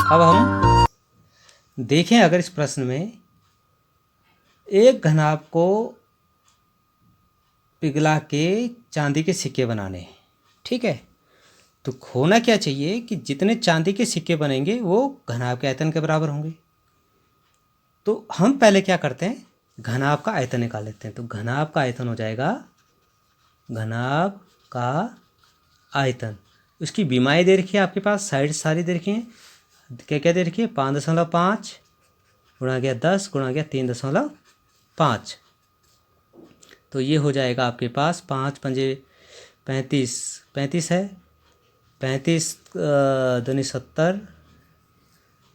अब हम देखें, अगर इस प्रश्न में एक घनाभ को पिघला के चांदी के सिक्के बनाने हैं, ठीक है, तो होना क्या चाहिए कि जितने चांदी के सिक्के बनेंगे वो घनाभ के आयतन के बराबर होंगे। तो हम पहले क्या करते हैं, घनाभ का आयतन निकाल लेते हैं। तो घनाभ का आयतन हो जाएगा, घनाभ का आयतन, उसकी बीमाएँ दे रखी है आपके पास, साइड सारी दे रखी हैं, क्या क्या दे रखी है, 5.5 गुणा गया 10 गुणा गया 3.5। तो ये हो जाएगा आपके पास 5 पंजे 35, 35 है, 35 दूनी 70,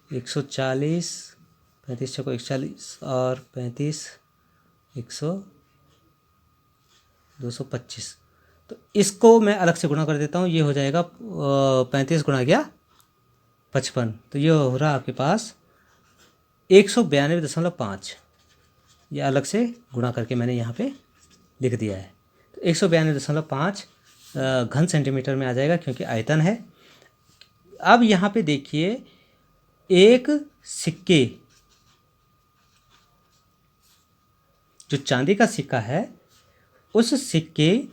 140, 35 छको 140 और 35 100 225। तो इसको मैं अलग से गुणा कर देता हूँ, ये हो जाएगा 35 गुणा गया 55। तो ये हो रहा आपके पास 192.5। ये अलग से गुणा करके मैंने यहाँ पे लिख दिया है। तो 192.5 घन सेंटीमीटर में आ जाएगा, क्योंकि आयतन है। अब यहाँ पे देखिए, एक सिक्के, जो चांदी का सिक्का है, उस सिक्के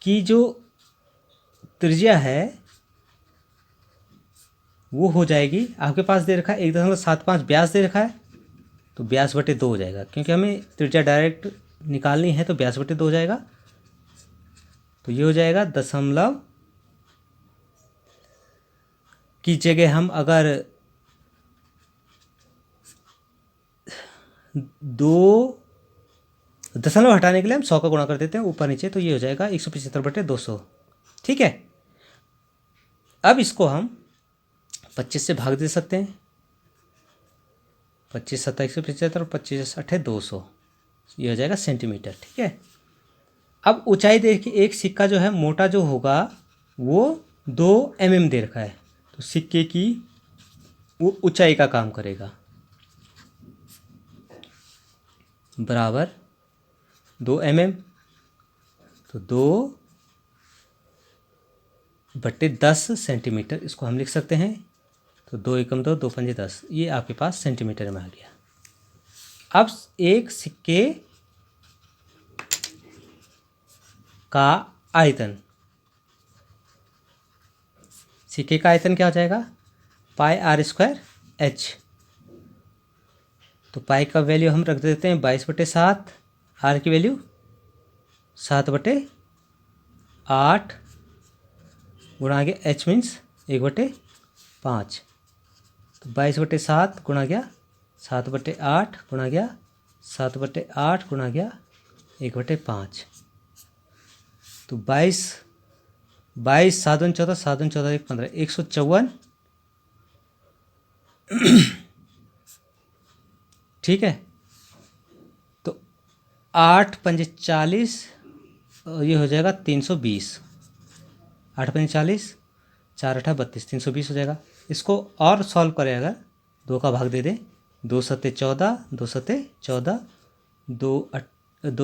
की जो त्रिज्या है वो हो जाएगी, आपके पास दे रखा है 1.75 व्यास दे रखा है, तो व्यास बटे 2 हो जाएगा, क्योंकि हमें त्रिज्या डायरेक्ट निकालनी है, तो व्यास बटे 2 हो जाएगा। तो ये हो जाएगा दशमलव की जगह हम अगर 2 दशमलव हटाने के लिए हम 100 का गुणा कर देते हैं ऊपर नीचे, तो ये हो जाएगा 175/200, ठीक है। अब इसको हम 25 से भाग दे सकते हैं, 25 7 175 और 25 8 200, ये हो जाएगा सेंटीमीटर, ठीक है। अब ऊंचाई देखिए, एक सिक्का जो है मोटा जो होगा वो 2 mm दे रखा है, तो सिक्के की वो ऊंचाई का काम करेगा, बराबर 2 mm, तो 2/10 सेंटीमीटर इसको हम लिख सकते हैं। तो 2 एकम 2, 2 पंजे 10, ये आपके पास सेंटीमीटर में आ गया। अब एक सिक्के का आयतन, सिक्के का आयतन क्या हो जाएगा, πr²h। तो पाई का वैल्यू हम रख देते हैं 22/7, आर की वैल्यू 7/8 गुणा गया h मीन्स 1/5। तो 22/7 गुणा गया 7/8 गुणा गया 7/8 गुणा गया 1/5। तो 22 7 दूनी 14, 7 दूनी 14 1 15, 154, ठीक है। तो 8 पंजे 40, और ये हो जाएगा 320, 8 पंजे 40, 4 8 32, 320 हो जाएगा। इसको और सॉल्व करें, अगर 2 का भाग दे दें, 2 सत्ते 14, 2 सत्ते 14, 2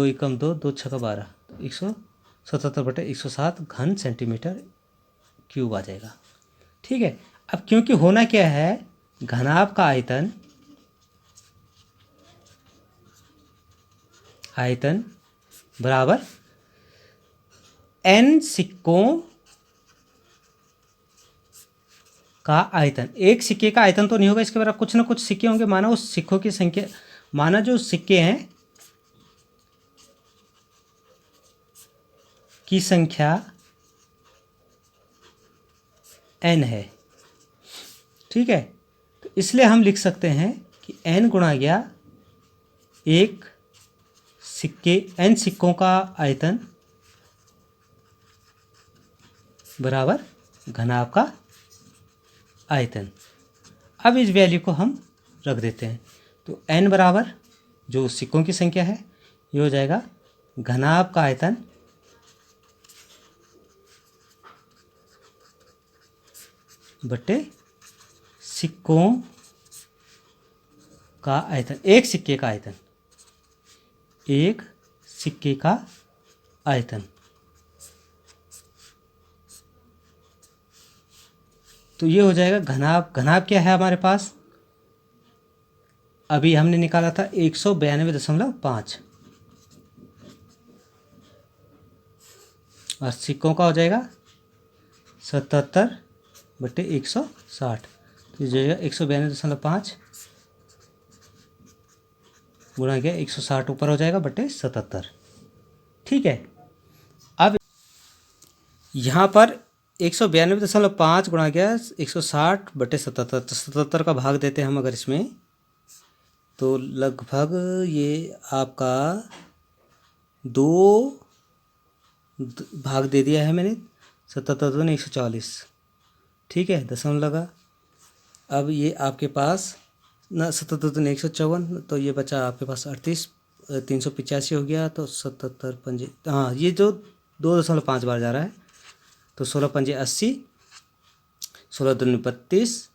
एकम 2, 2 छक्का 12, 177/107 घन सेंटीमीटर क्यूब आ जाएगा, ठीक है। अब क्योंकि होना क्या है, घनाभ का आयतन बराबर n सिक्कों का आयतन। एक सिक्के का आयतन तो नहीं होगा, इसके बराबर कुछ ना कुछ सिक्के होंगे, माना उस सिक्कों की संख्या, माना जो सिक्के हैं की संख्या n है, ठीक है। तो इसलिए हम लिख सकते हैं कि n गुणा गया एक सिक्के, n सिक्कों का आयतन बराबर घनाभ का आयतन। अब इस वैल्यू को हम रख देते हैं, तो n बराबर जो सिक्कों की संख्या है, ये हो जाएगा घनाभ का आयतन बटे सिक्कों का आयतन, एक सिक्के का आयतन, एक सिक्के का आयतन। तो ये हो जाएगा घनाभ। घनाभ क्या है हमारे पास, अभी हमने निकाला था 192.5, और सिक्कों का हो जाएगा 77/160। तो ये जाएगा 192.5 गुणा गया 160 ऊपर हो जाएगा बटे 77। ठीक है, अब यहाँ पर 192.5 गुणा गया 160/77, तो 77 का भाग देते हैं हम अगर इसमें, तो लगभग ये आपका 2 भाग दे दिया है मैंने, 77 दूनी 140। ठीक है, दशमलव लगा। अब ये आपके पास ना 77 दूनी 154, तो ये बचा आपके पास 38, 385 हो गया, तो 77 पंजे, हाँ ये जो 2.5 बार जा रहा है, तो 16 पंजे 80, 16 दूनी 32,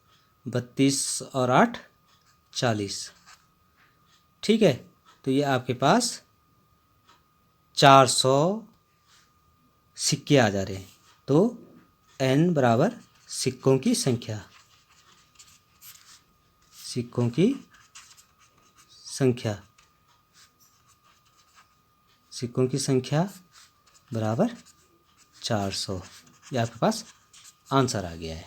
32 और 8 40। ठीक है, तो ये आपके पास 400 सिक्के आ जा रहे हैं। तो n बराबर सिक्कों की संख्या, सिक्कों की संख्या, सिक्कों की संख्या बराबर 400। ये आपके पास आंसर आ गया है।